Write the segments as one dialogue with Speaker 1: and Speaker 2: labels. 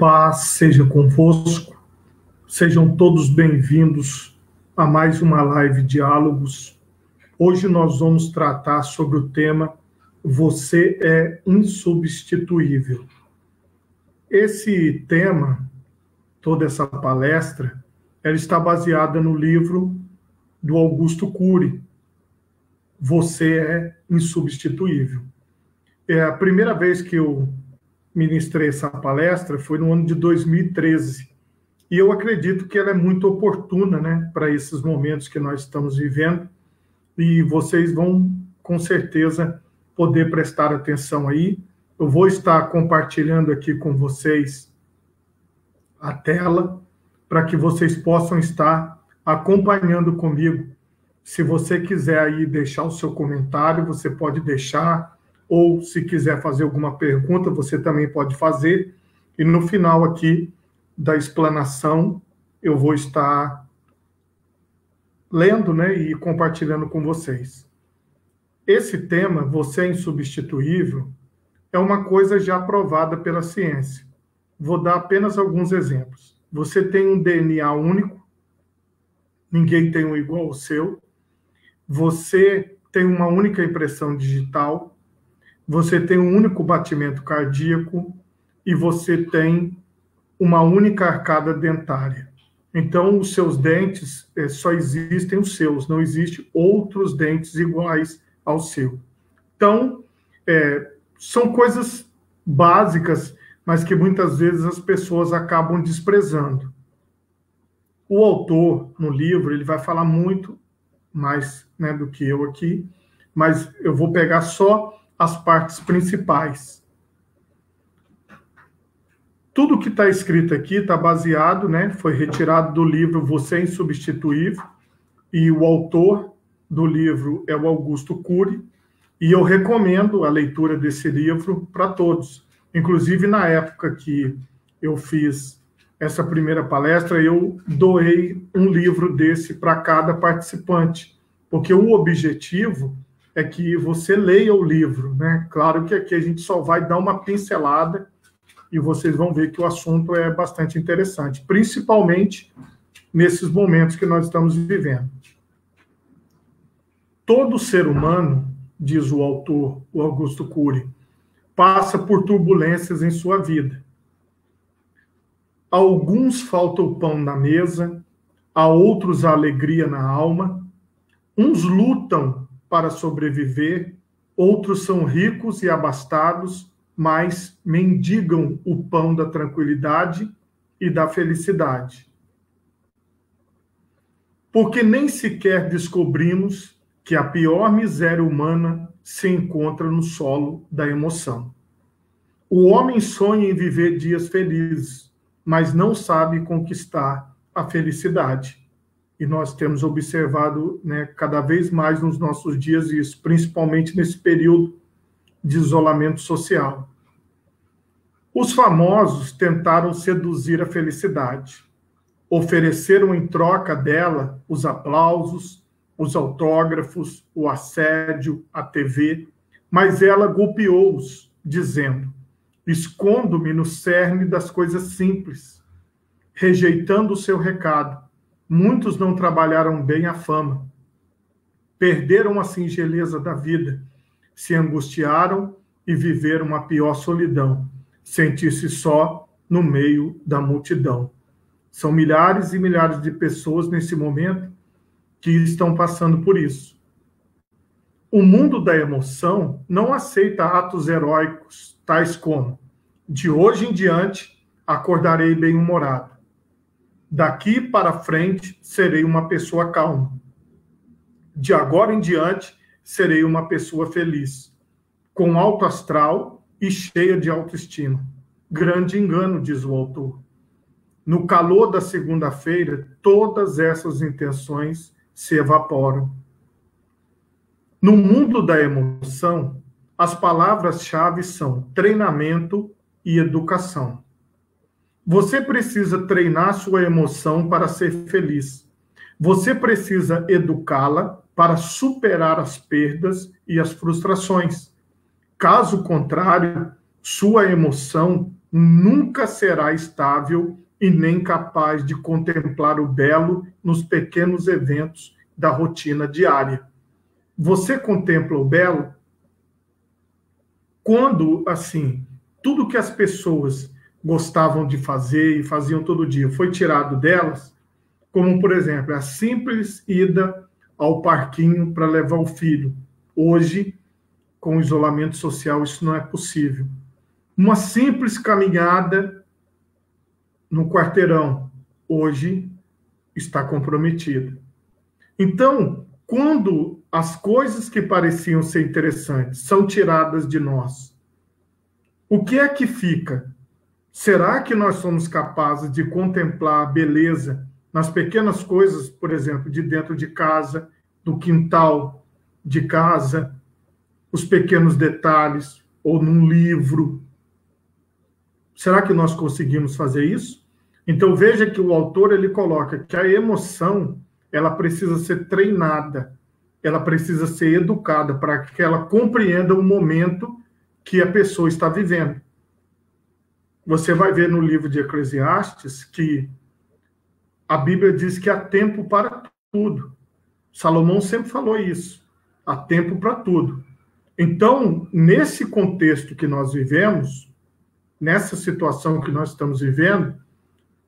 Speaker 1: Paz seja convosco, sejam todos bem-vindos a mais uma live Diálogos. Hoje nós vamos tratar sobre o tema Você é insubstituível. Esse tema, toda essa palestra, ela está baseada no livro do Augusto Cury, Você é insubstituível. É a primeira vez que eu ministrei essa palestra foi no ano de 2013. E eu acredito que ela é muito oportuna, né, para esses momentos que nós estamos vivendo. E vocês vão, com certeza, poder prestar atenção aí. Eu vou estar compartilhando aqui com vocês a tela para que vocês possam estar acompanhando comigo. Se você quiser aí deixar o seu comentário, você pode deixar. Ou, se quiser fazer alguma pergunta, você também pode fazer. E no final aqui da explanação, eu vou estar lendo, né, e compartilhando com vocês. Esse tema, Você é insubstituível, é uma coisa já provada pela ciência. Vou dar apenas alguns exemplos. Você tem um DNA único, ninguém tem um igual ao seu. Você tem uma única impressão digital. Você tem um único batimento cardíaco e você tem uma única arcada dentária. Então, os seus dentes só existem os seus, não existem outros dentes iguais ao seu. Então, são coisas básicas, mas que muitas vezes as pessoas acabam desprezando. O autor, no livro, ele vai falar muito mais, né, do que eu aqui, mas eu vou pegar só as partes principais. Tudo que está escrito aqui está baseado, né, foi retirado do livro Você é Insubstituível, e o autor do livro é o Augusto Cury, e eu recomendo a leitura desse livro para todos. Inclusive, na época que eu fiz essa primeira palestra, eu doei um livro desse para cada participante, porque o objetivo é que você leia o livro, né? Claro que aqui a gente só vai dar uma pincelada e vocês vão ver que o assunto é bastante interessante, principalmente nesses momentos que nós estamos vivendo. Todo ser humano, diz o autor, o Augusto Cury, passa por turbulências em sua vida. A alguns falta o pão na mesa, a outros a alegria na alma, uns lutam para sobreviver, outros são ricos e abastados, mas mendigam o pão da tranquilidade e da felicidade. Porque nem sequer descobrimos que a pior miséria humana se encontra no solo da emoção. O homem sonha em viver dias felizes, mas não sabe conquistar a felicidade. E nós temos observado, né, cada vez mais nos nossos dias isso, principalmente nesse período de isolamento social. Os famosos tentaram seduzir a felicidade. Ofereceram em troca dela os aplausos, os autógrafos, o assédio, a TV, mas ela golpeou-os, dizendo: escondo-me no cerne das coisas simples. Rejeitando o seu recado, muitos não trabalharam bem a fama, perderam a singeleza da vida, se angustiaram e viveram uma pior solidão, sentir-se só no meio da multidão. São milhares e milhares de pessoas nesse momento que estão passando por isso. O mundo da emoção não aceita atos heróicos, tais como: de hoje em diante acordarei bem-humorado. Daqui para frente, serei uma pessoa calma. De agora em diante, serei uma pessoa feliz, com alto astral e cheia de autoestima. Grande engano, diz o autor. No calor da segunda-feira, todas essas intenções se evaporam. No mundo da emoção, as palavras-chave são treinamento e educação. Você precisa treinar sua emoção para ser feliz. Você precisa educá-la para superar as perdas e as frustrações. Caso contrário, sua emoção nunca será estável e nem capaz de contemplar o belo nos pequenos eventos da rotina diária. Você contempla o belo quando, assim, tudo que as pessoas gostavam de fazer e faziam todo dia foi tirado delas, como, por exemplo, a simples ida ao parquinho para levar o filho. Hoje, com o isolamento social, isso não é possível. Uma simples caminhada no quarteirão, hoje, está comprometida. Então, quando as coisas que pareciam ser interessantes são tiradas de nós, o que é que fica? Será que nós somos capazes de contemplar a beleza nas pequenas coisas, por exemplo, de dentro de casa, do quintal de casa, os pequenos detalhes, ou num livro? Será que nós conseguimos fazer isso? Então, veja que o autor ele coloca que a emoção ela precisa ser treinada, ela precisa ser educada para que ela compreenda o momento que a pessoa está vivendo. Você vai ver no livro de Eclesiastes que a Bíblia diz que há tempo para tudo. Salomão sempre falou isso. Há tempo para tudo. Então, nesse contexto que nós vivemos, nessa situação que nós estamos vivendo,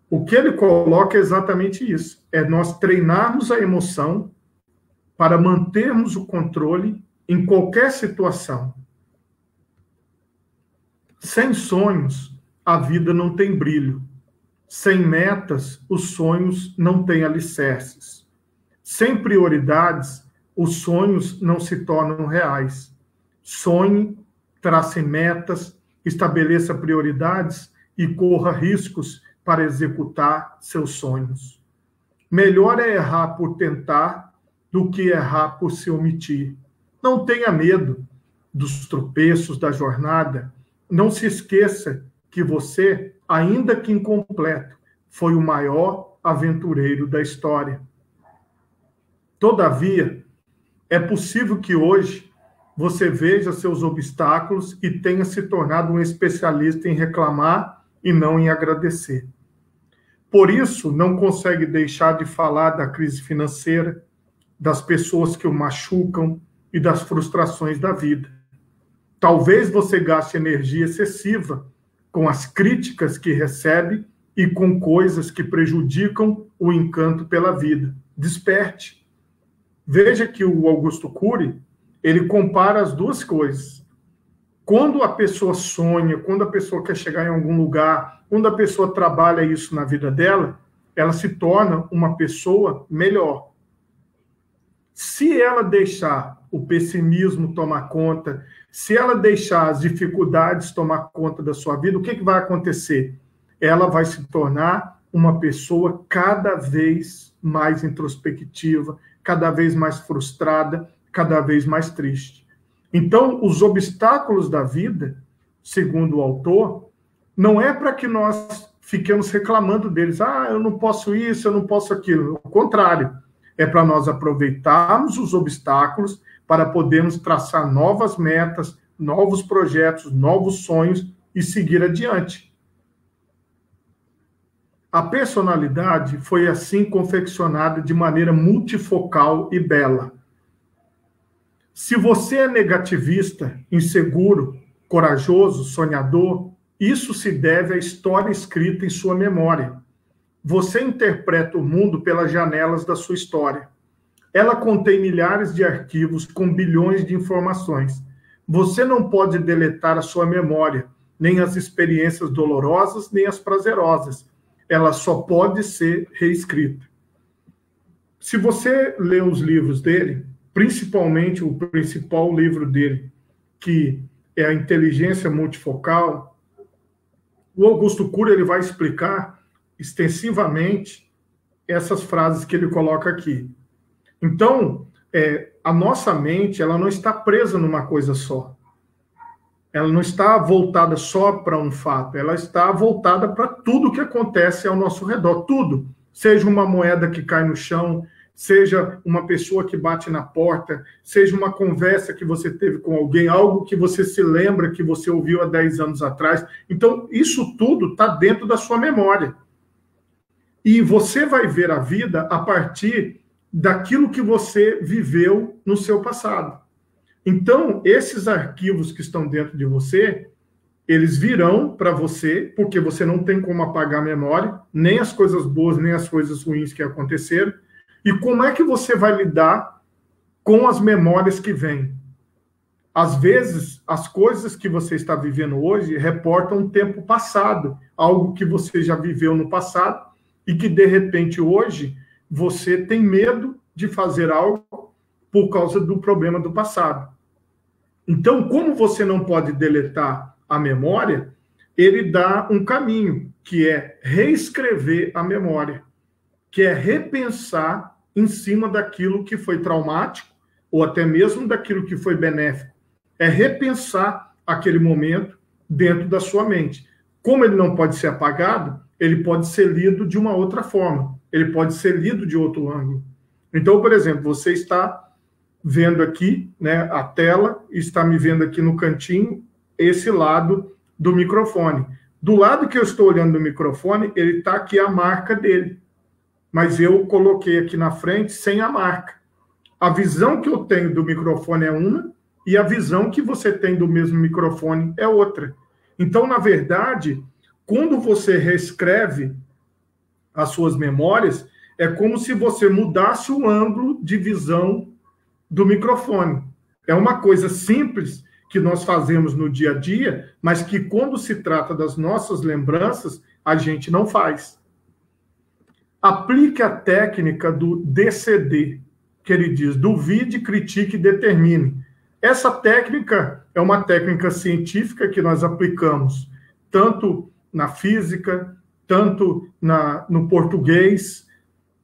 Speaker 1: o que ele coloca é exatamente isso. É nós treinarmos a emoção para mantermos o controle em qualquer situação. Sem sonhos, a vida não tem brilho. Sem metas, os sonhos não têm alicerces. Sem prioridades, os sonhos não se tornam reais. Sonhe, trace metas, estabeleça prioridades e corra riscos para executar seus sonhos. Melhor é errar por tentar do que errar por se omitir. Não tenha medo dos tropeços da jornada. Não se esqueça que você, ainda que incompleto, foi o maior aventureiro da história. Todavia, é possível que hoje você veja seus obstáculos e tenha se tornado um especialista em reclamar e não em agradecer. Por isso, não consegue deixar de falar da crise financeira, das pessoas que o machucam e das frustrações da vida. Talvez você gaste energia excessiva com as críticas que recebe e com coisas que prejudicam o encanto pela vida. Desperte. Veja que o Augusto Cury, ele compara as duas coisas. Quando a pessoa sonha, quando a pessoa quer chegar em algum lugar, quando a pessoa trabalha isso na vida dela, ela se torna uma pessoa melhor. Se ela deixar o pessimismo tomar conta, se ela deixar as dificuldades tomar conta da sua vida, o que vai acontecer? Ela vai se tornar uma pessoa cada vez mais introspectiva, cada vez mais frustrada, cada vez mais triste. Então, os obstáculos da vida, segundo o autor, não é para que nós fiquemos reclamando deles. Ah, eu não posso isso, eu não posso aquilo. Ao contrário, é para nós aproveitarmos os obstáculos para podermos traçar novas metas, novos projetos, novos sonhos e seguir adiante. A personalidade foi assim confeccionada de maneira multifocal e bela. Se você é negativista, inseguro, corajoso, sonhador, isso se deve à história escrita em sua memória. Você interpreta o mundo pelas janelas da sua história. Ela contém milhares de arquivos com bilhões de informações. Você não pode deletar a sua memória, nem as experiências dolorosas, nem as prazerosas. Ela só pode ser reescrita. Se você lê os livros dele, principalmente o principal livro dele, que é a Inteligência Multifocal, o Augusto Cury ele vai explicar extensivamente essas frases que ele coloca aqui. Então, a nossa mente ela não está presa numa coisa só. Ela não está voltada só para um fato, ela está voltada para tudo que acontece ao nosso redor, tudo. Seja uma moeda que cai no chão, seja uma pessoa que bate na porta, seja uma conversa que você teve com alguém, algo que você se lembra que você ouviu há 10 anos atrás. Então, isso tudo está dentro da sua memória. E você vai ver a vida a partir daquilo que você viveu no seu passado. Então, esses arquivos que estão dentro de você, eles virão para você, porque você não tem como apagar a memória, nem as coisas boas, nem as coisas ruins que aconteceram. E como é que você vai lidar com as memórias que vêm? Às vezes, as coisas que você está vivendo hoje reportam um tempo passado, algo que você já viveu no passado e que, de repente, hoje, você tem medo de fazer algo por causa do problema do passado. Então, como você não pode deletar a memória, ele dá um caminho, que é reescrever a memória, que é repensar em cima daquilo que foi traumático, ou até mesmo daquilo que foi benéfico. É repensar aquele momento dentro da sua mente. Como ele não pode ser apagado, ele pode ser lido de uma outra forma, ele pode ser lido de outro ângulo. Então, por exemplo, você está vendo aqui, né, a tela, está me vendo aqui no cantinho, esse lado do microfone. Do lado que eu estou olhando do microfone, ele está aqui a marca dele. Mas eu coloquei aqui na frente sem a marca. A visão que eu tenho do microfone é uma, e a visão que você tem do mesmo microfone é outra. Então, na verdade, quando você reescreve as suas memórias, é como se você mudasse o ângulo de visão do microfone. É uma coisa simples que nós fazemos no dia a dia, mas que quando se trata das nossas lembranças, a gente não faz. Aplique a técnica do DCD, que ele diz: duvide, critique e determine. Essa técnica é uma técnica científica que nós aplicamos tanto na física, tanto no português.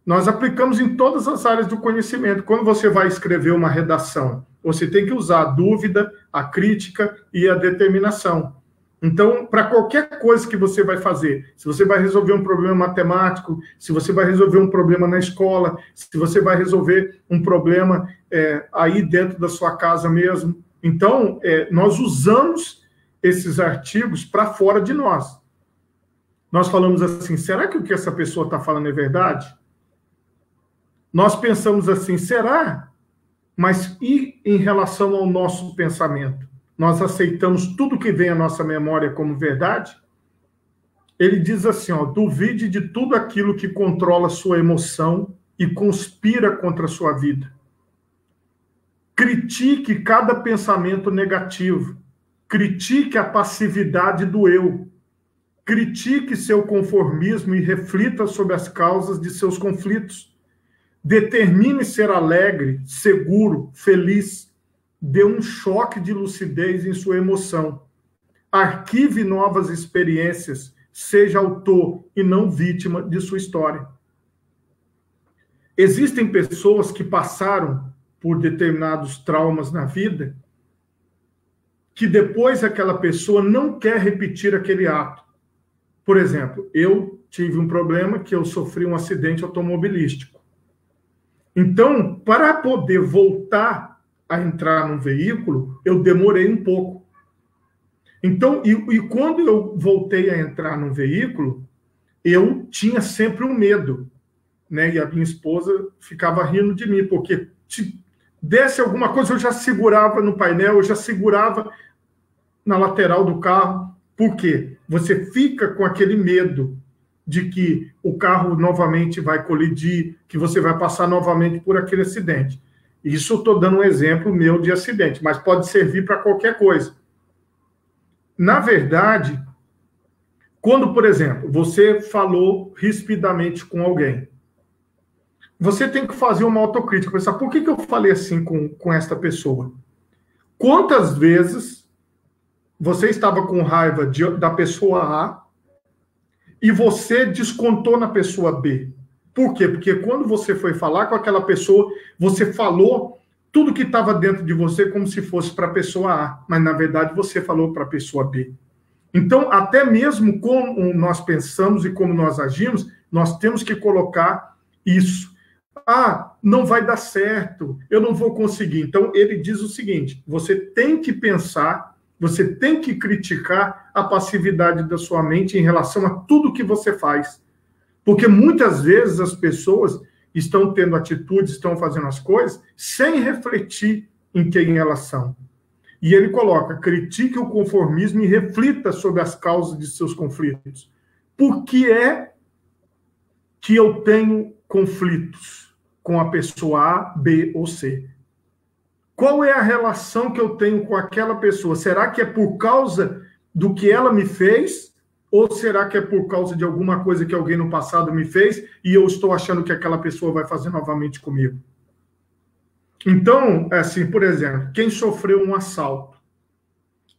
Speaker 1: Nós aplicamos em todas as áreas do conhecimento. Quando você vai escrever uma redação, você tem que usar a dúvida, a crítica e a determinação. Então, para qualquer coisa que você vai fazer, se você vai resolver um problema matemático, se você vai resolver um problema na escola, se você vai resolver um problema aí dentro da sua casa mesmo, então, nós usamos esses artigos para fora de nós. Nós falamos assim: será que o que essa pessoa está falando é verdade? Nós pensamos assim: será? Mas e em relação ao nosso pensamento? Nós aceitamos tudo que vem à nossa memória como verdade? Ele diz assim, ó: duvide de tudo aquilo que controla sua emoção e conspira contra a sua vida. Critique cada pensamento negativo. Critique a passividade do eu. Critique seu conformismo e reflita sobre as causas de seus conflitos. Determine ser alegre, seguro, feliz. Dê um choque de lucidez em sua emoção. Arquive novas experiências. Seja autor e não vítima de sua história. Existem pessoas que passaram por determinados traumas na vida que depois aquela pessoa não quer repetir aquele ato. Por exemplo, eu tive um problema que eu sofri um acidente automobilístico. Então, para poder voltar a entrar num veículo, eu demorei um pouco. Então, e quando eu voltei a entrar num veículo, eu tinha sempre um medo, né? E a minha esposa ficava rindo de mim, porque se desse alguma coisa, eu já segurava no painel, eu já segurava na lateral do carro. Por quê? Você fica com aquele medo de que o carro novamente vai colidir, que você vai passar novamente por aquele acidente. Isso eu estou dando um exemplo meu de acidente, mas pode servir para qualquer coisa. Na verdade, quando, por exemplo, você falou rispidamente com alguém, você tem que fazer uma autocrítica, pensar: por que eu falei assim com esta pessoa? Quantas vezes você estava com raiva da pessoa A e você descontou na pessoa B? Por quê? Porque quando você foi falar com aquela pessoa, você falou tudo que estava dentro de você como se fosse para a pessoa A, mas na verdade você falou para a pessoa B. Então, até mesmo como nós pensamos e como nós agimos, nós temos que colocar isso. Ah, não vai dar certo, eu não vou conseguir. Então, ele diz o seguinte: você tem que pensar, você tem que criticar a passividade da sua mente em relação a tudo que você faz. Porque muitas vezes as pessoas estão tendo atitudes, estão fazendo as coisas, sem refletir em quem elas são. E ele coloca: critique o conformismo e reflita sobre as causas de seus conflitos. Por que é que eu tenho conflitos com a pessoa A, B ou C? Qual é a relação que eu tenho com aquela pessoa? Será que é por causa do que ela me fez? Ou será que é por causa de alguma coisa que alguém no passado me fez e eu estou achando que aquela pessoa vai fazer novamente comigo? Então, assim, por exemplo, quem sofreu um assalto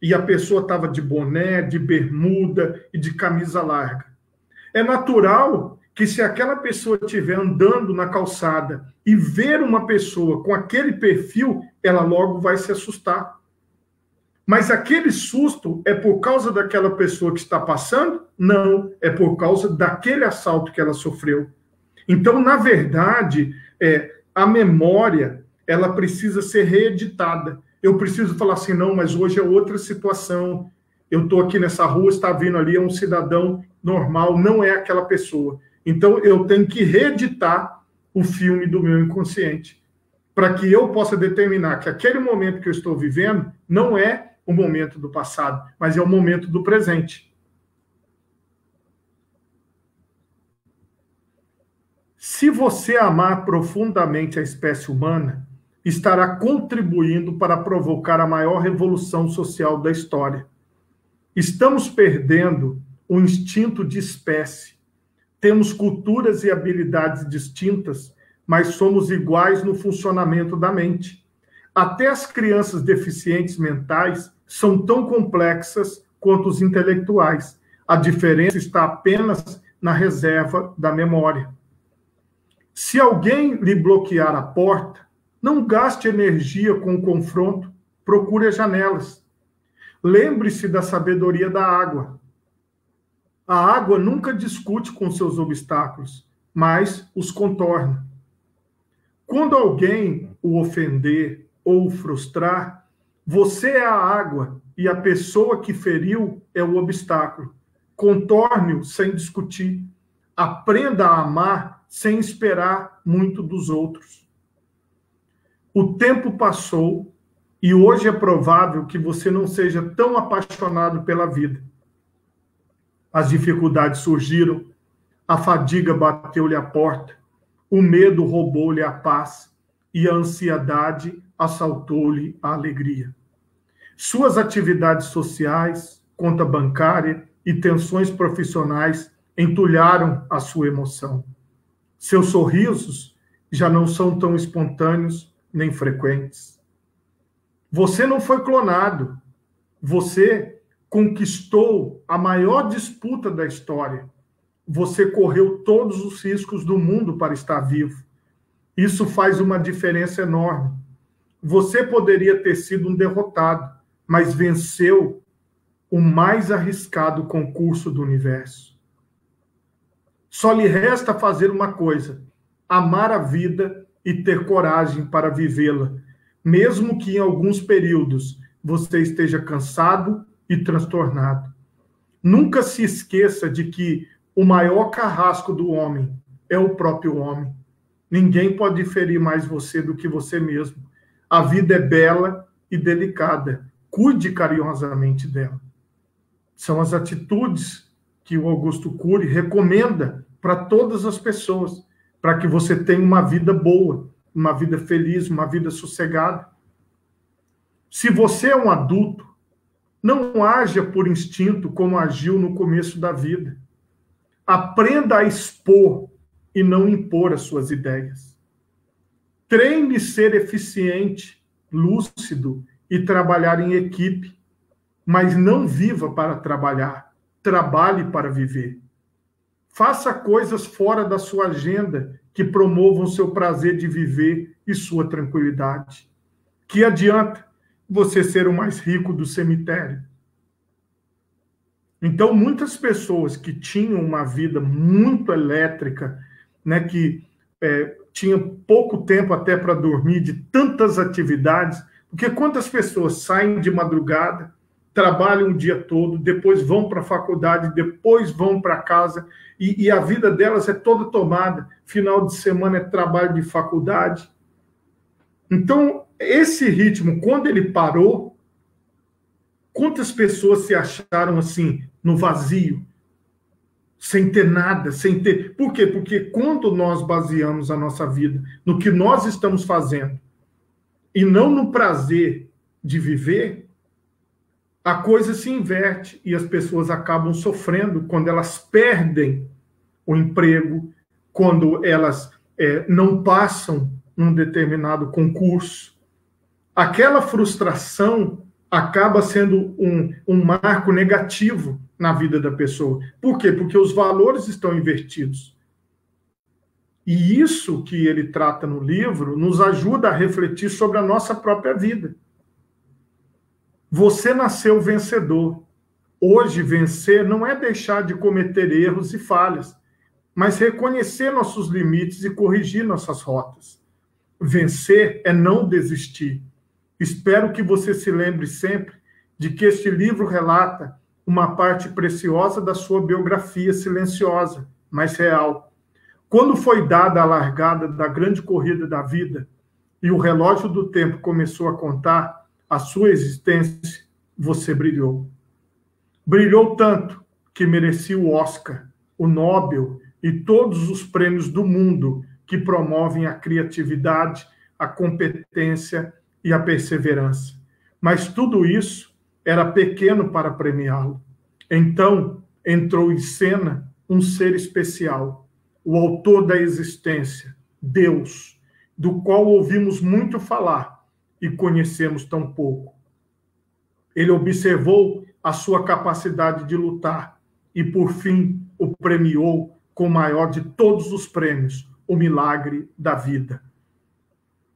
Speaker 1: e a pessoa estava de boné, de bermuda e de camisa larga, é natural que se aquela pessoa estiver andando na calçada e ver uma pessoa com aquele perfil, ela logo vai se assustar. Mas aquele susto é por causa daquela pessoa que está passando? Não, é por causa daquele assalto que ela sofreu. Então, na verdade, a memória, ela precisa ser reeditada. Eu preciso falar assim: não, mas hoje é outra situação. Eu estou aqui nessa rua, está vindo ali, é um cidadão normal, não é aquela pessoa. Então, eu tenho que reeditar o filme do meu inconsciente, para que eu possa determinar que aquele momento que eu estou vivendo não é o momento do passado, mas é o momento do presente. Se você amar profundamente a espécie humana, estará contribuindo para provocar a maior revolução social da história. Estamos perdendo o instinto de espécie. Temos culturas e habilidades distintas, mas somos iguais no funcionamento da mente. Até as crianças deficientes mentais são tão complexas quanto os intelectuais. A diferença está apenas na reserva da memória. Se alguém lhe bloquear a porta, não gaste energia com o confronto, procure as janelas. Lembre-se da sabedoria da água. A água nunca discute com seus obstáculos, mas os contorna. Quando alguém o ofender ou o frustrar, você é a água e a pessoa que feriu é o obstáculo. Contorne-o sem discutir. Aprenda a amar sem esperar muito dos outros. O tempo passou e hoje é provável que você não seja tão apaixonado pela vida. As dificuldades surgiram, a fadiga bateu-lhe a porta, o medo roubou-lhe a paz e a ansiedade assaltou-lhe a alegria. Suas atividades sociais, conta bancária e tensões profissionais entulharam a sua emoção. Seus sorrisos já não são tão espontâneos nem frequentes. Você não foi clonado. Você conquistou a maior disputa da história. Você correu todos os riscos do mundo para estar vivo. Isso faz uma diferença enorme. Você poderia ter sido um derrotado, mas venceu o mais arriscado concurso do universo. Só lhe resta fazer uma coisa: amar a vida e ter coragem para vivê-la, mesmo que em alguns períodos você esteja cansado e transtornado. Nunca se esqueça de que o maior carrasco do homem é o próprio homem. Ninguém pode ferir mais você do que você mesmo. A vida é bela e delicada. Cuide carinhosamente dela. São as atitudes que o Augusto Cury recomenda para todas as pessoas, para que você tenha uma vida boa, uma vida feliz, uma vida sossegada. Se você é um adulto, não haja por instinto como agiu no começo da vida. Aprenda a expor e não impor as suas ideias. Treine ser eficiente, lúcido e trabalhar em equipe, mas não viva para trabalhar, trabalhe para viver. Faça coisas fora da sua agenda que promovam seu prazer de viver e sua tranquilidade. Que adianta você ser o mais rico do cemitério? Então, muitas pessoas que tinham uma vida muito elétrica, né, que tinha pouco tempo até para dormir, de tantas atividades, porque quantas pessoas saem de madrugada, trabalham o dia todo, depois vão para a faculdade, depois vão para casa, e a vida delas é toda tomada. Final de semana é trabalho de faculdade. Então, esse ritmo, quando ele parou, quantas pessoas se acharam assim, no vazio, sem ter nada, sem ter... Por quê? Porque quando nós baseamos a nossa vida no que nós estamos fazendo e não no prazer de viver, a coisa se inverte e as pessoas acabam sofrendo quando elas perdem o emprego, quando elas não passam um determinado concurso. Aquela frustração acaba sendo um marco negativo na vida da pessoa. Por quê? Porque os valores estão invertidos. E isso que ele trata no livro nos ajuda a refletir sobre a nossa própria vida. Você nasceu vencedor. Hoje, vencer não é deixar de cometer erros e falhas, mas reconhecer nossos limites e corrigir nossas rotas. Vencer é não desistir. Espero que você se lembre sempre de que este livro relata uma parte preciosa da sua biografia silenciosa, mas real. Quando foi dada a largada da grande corrida da vida e o relógio do tempo começou a contar a sua existência, você brilhou. Brilhou tanto que merecia o Oscar, o Nobel e todos os prêmios do mundo que promovem a criatividade, a competência e a perseverança. Mas tudo isso era pequeno para premiá-lo. Então entrou em cena um ser especial, o autor da existência, Deus, do qual ouvimos muito falar e conhecemos tão pouco. Ele observou a sua capacidade de lutar e, por fim, o premiou com o maior de todos os prêmios, o milagre da vida.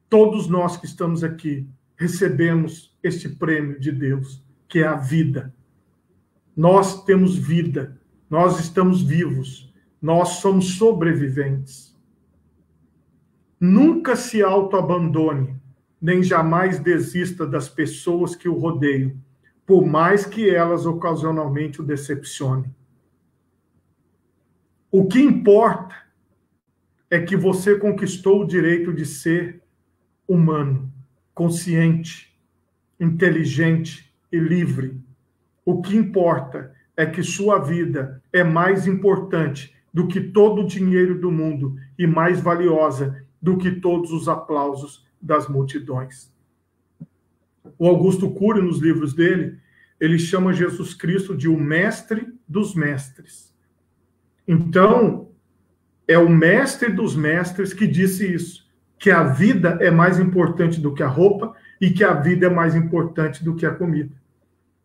Speaker 1: Todos nós que estamos aqui recebemos este prêmio de Deus, que é a vida. Nós temos vida, nós estamos vivos, nós somos sobreviventes. Nunca se autoabandone, nem jamais desista das pessoas que o rodeiam, por mais que elas ocasionalmente o decepcionem. O que importa é que você conquistou o direito de ser humano, consciente, inteligente e livre. O que importa é que sua vida é mais importante do que todo o dinheiro do mundo e mais valiosa do que todos os aplausos das multidões. O Augusto Cury, nos livros dele, ele chama Jesus Cristo de o mestre dos mestres. Então, é o mestre dos mestres que disse isso, que a vida é mais importante do que a roupa e que a vida é mais importante do que a comida.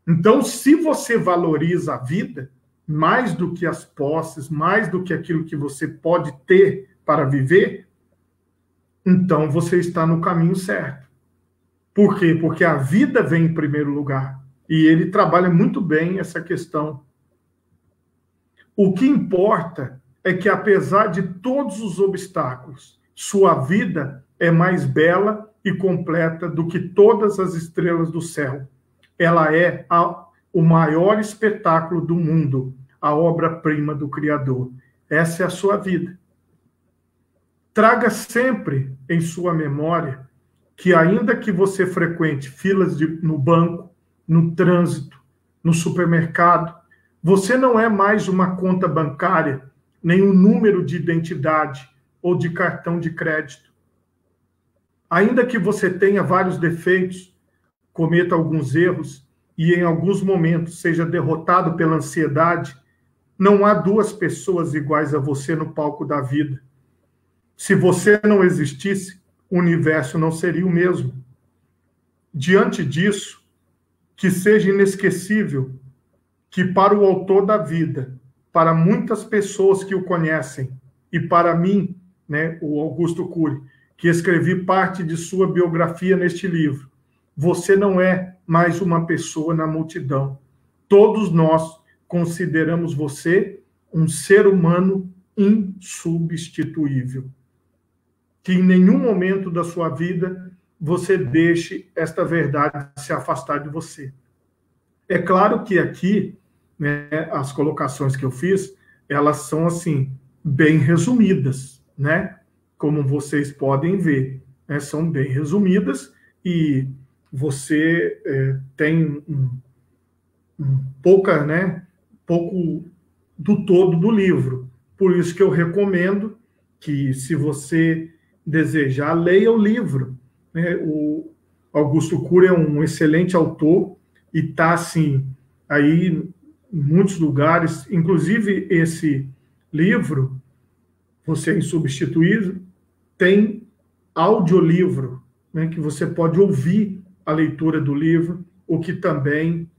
Speaker 1: Então, se você valoriza a vida mais do que as posses, mais do que aquilo que você pode ter para viver, então você está no caminho certo. Por quê? Porque a vida vem em primeiro lugar. E ele trabalha muito bem essa questão. O que importa é que, apesar de todos os obstáculos, sua vida é mais bela e completa do que todas as estrelas do céu. Ela é o maior espetáculo do mundo, a obra-prima do Criador. Essa é a sua vida. Traga sempre em sua memória que, ainda que você frequente filas no banco, no trânsito, no supermercado, você não é mais uma conta bancária, nem um número de identidade ou de cartão de crédito. Ainda que você tenha vários defeitos, cometa alguns erros e em alguns momentos seja derrotado pela ansiedade, não há duas pessoas iguais a você no palco da vida. Se você não existisse, o universo não seria o mesmo. Diante disso, que seja inesquecível que para o autor da vida, para muitas pessoas que o conhecem, e para mim, o Augusto Cury, que escrevi parte de sua biografia neste livro, você não é mais uma pessoa na multidão. Todos nós consideramos você um ser humano insubstituível. que em nenhum momento da sua vida você deixe esta verdade se afastar de você. É claro que aqui, né, as colocações que eu fiz, elas são, assim, bem resumidas, né? Como vocês podem ver, né? São bem resumidas e você tem pouco do todo do livro. Por isso que eu recomendo que, se você desejar, leia o livro, né? O Augusto Cury é um excelente autor e está, assim, aí em muitos lugares, inclusive esse livro, Você é Insubstituível, tem audiolivro, né, que você pode ouvir a leitura do livro, o que também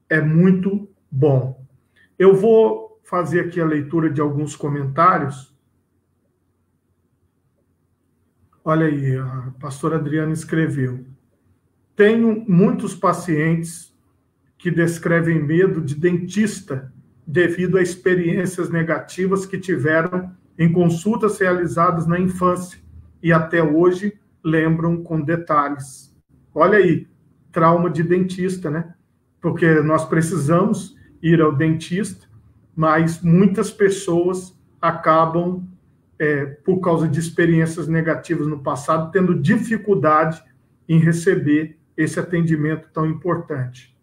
Speaker 1: é muito bom. Eu vou fazer aqui a leitura de alguns comentários. Olha aí, a pastora Adriana escreveu: tenho muitos pacientes que descrevem medo de dentista devido a experiências negativas que tiveram em consultas realizadas na infância e até hoje lembram com detalhes. Olha aí, trauma de dentista, né? Porque nós precisamos ir ao dentista, mas muitas pessoas acabam, por causa de experiências negativas no passado, tendo dificuldade em receber esse atendimento tão importante.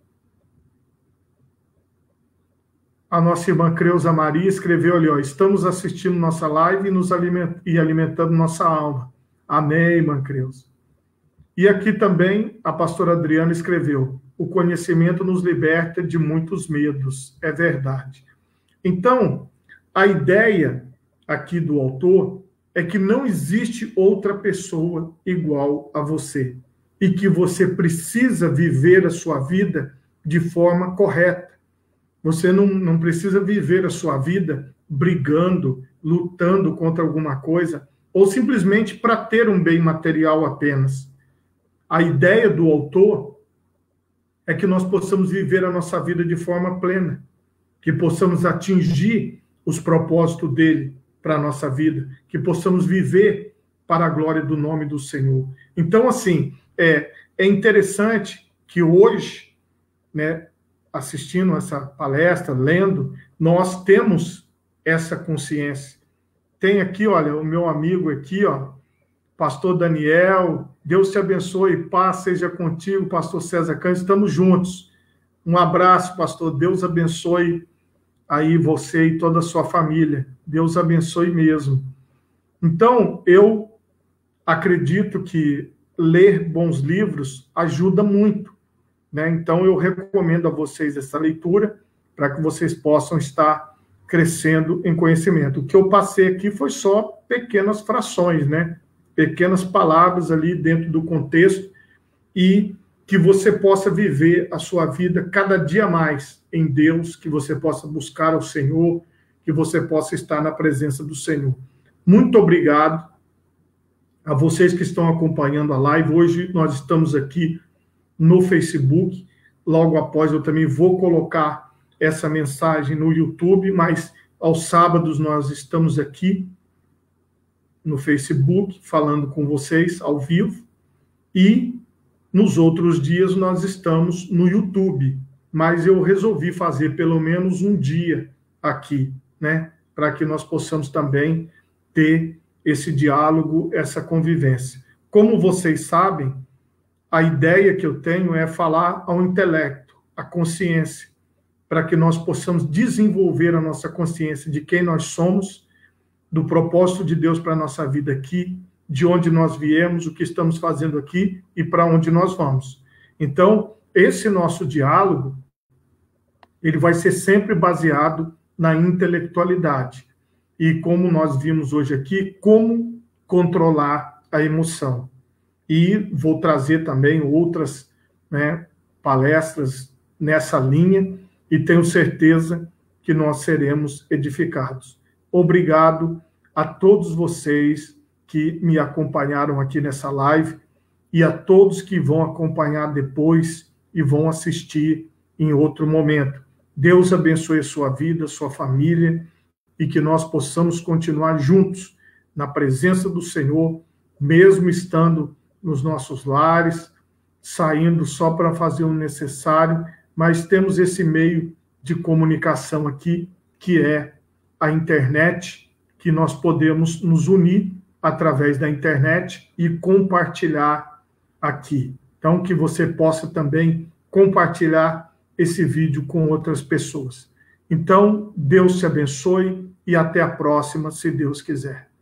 Speaker 1: A nossa irmã Creuza Maria escreveu ali, ó: estamos assistindo nossa live e alimentando nossa alma. Amém, irmã Creuza. E aqui também a pastora Adriana escreveu: o conhecimento nos liberta de muitos medos. É verdade. Então, a ideia aqui do autor é que não existe outra pessoa igual a você e que você precisa viver a sua vida de forma correta. Você não precisa viver a sua vida brigando, lutando contra alguma coisa, ou simplesmente para ter um bem material apenas. A ideia do autor é que nós possamos viver a nossa vida de forma plena, que possamos atingir os propósitos dele para a nossa vida, que possamos viver para a glória do nome do Senhor. Então, assim, é interessante que hoje, né, assistindo essa palestra, lendo, nós temos essa consciência. Tem aqui, olha, o meu amigo aqui, ó, pastor Daniel, Deus te abençoe, paz seja contigo, pastor César Cândido, estamos juntos. Um abraço, pastor, Deus abençoe aí você e toda a sua família. Deus abençoe mesmo. Então, eu acredito que ler bons livros ajuda muito, né? Então, eu recomendo a vocês essa leitura para que vocês possam estar crescendo em conhecimento. O que eu passei aqui foi só pequenas frações, né? Pequenas palavras ali dentro do contexto, e que você possa viver a sua vida cada dia mais em Deus, que você possa buscar ao Senhor, que você possa estar na presença do Senhor. Muito obrigado a vocês que estão acompanhando a live. Hoje nós estamos aqui no Facebook, logo após eu também vou colocar essa mensagem no YouTube, mas aos sábados nós estamos aqui no Facebook falando com vocês ao vivo, e nos outros dias nós estamos no YouTube, mas eu resolvi fazer pelo menos um dia aqui, né, para que nós possamos também ter esse diálogo, essa convivência. Como vocês sabem, a ideia que eu tenho é falar ao intelecto, à consciência, para que nós possamos desenvolver a nossa consciência de quem nós somos, do propósito de Deus para a nossa vida aqui, de onde nós viemos, o que estamos fazendo aqui e para onde nós vamos. Então, esse nosso diálogo, ele vai ser sempre baseado na intelectualidade. E como nós vimos hoje aqui, como controlar a emoção. E vou trazer também outras, né, palestras nessa linha, e tenho certeza que nós seremos edificados. Obrigado a todos vocês que me acompanharam aqui nessa live e a todos que vão acompanhar depois e vão assistir em outro momento. Deus abençoe a sua vida, a sua família, e que nós possamos continuar juntos na presença do Senhor, mesmo estando nos nossos lares, saindo só para fazer o necessário, mas temos esse meio de comunicação aqui, que é a internet, que nós podemos nos unir através da internet e compartilhar aqui. Então, que você possa também compartilhar esse vídeo com outras pessoas. Então, Deus te abençoe e até a próxima, se Deus quiser.